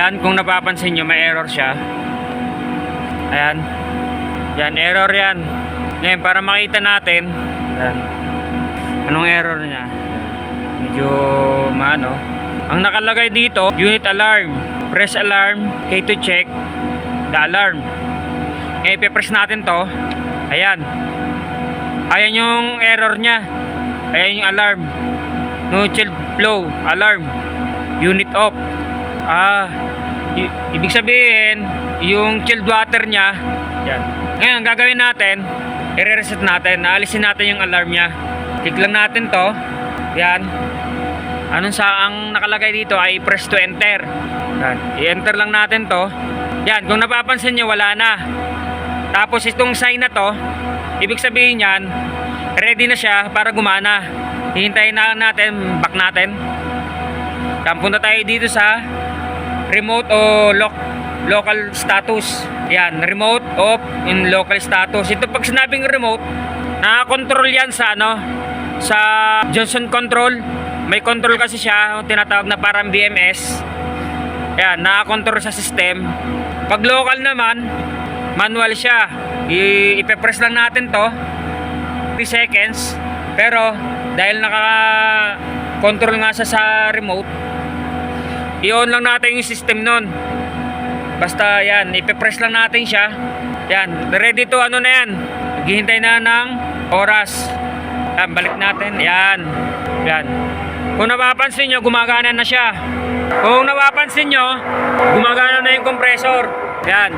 Yan, kung napapansin nyo, may error siya. Ayan. Yan, error yan. Ngayon, para makita natin, ayan, anong error niya. Medyo maano. Ang nakalagay dito, unit alarm. Press alarm, K to check the alarm. Ngayon, ipipress natin to. Ayan. Ayan yung error niya. Ayan yung alarm. No child flow, alarm. Unit off. Ibig sabihin, yung chilled water niya, yan. Ngayon, ang gagawin natin, i-reset natin, naalisin natin yung alarm niya. Click lang natin to. Yan. Ang nakalagay dito ay press to enter. Yan. I-enter lang natin to. Yan, kung napapansin nyo, wala na. Tapos itong sign na to, ibig sabihin yan, ready na siya para gumana. Hihintayin na natin, back natin. Punta tayo dito sa remote o local status. Yan, remote off in local status. Ito pag sinabing remote, nakakontrol yan sa sa Johnson control. May control kasi siya, tinatawag na parang BMS. Yan, nakakontrol sa system. Pag local naman, manual siya. Ipe-press lang natin to 3 seconds. Pero dahil naka-control nga sa remote, i-on lang natin yung system nun. Basta yan, ipe-press lang natin siya. Yan, ready to na yan. Naghihintay na ng oras. Yan, balik natin. Yan. Yan. Kung napapansin nyo, gumagana na siya. Kung napapansin nyo, gumagana na yung compressor. Yan.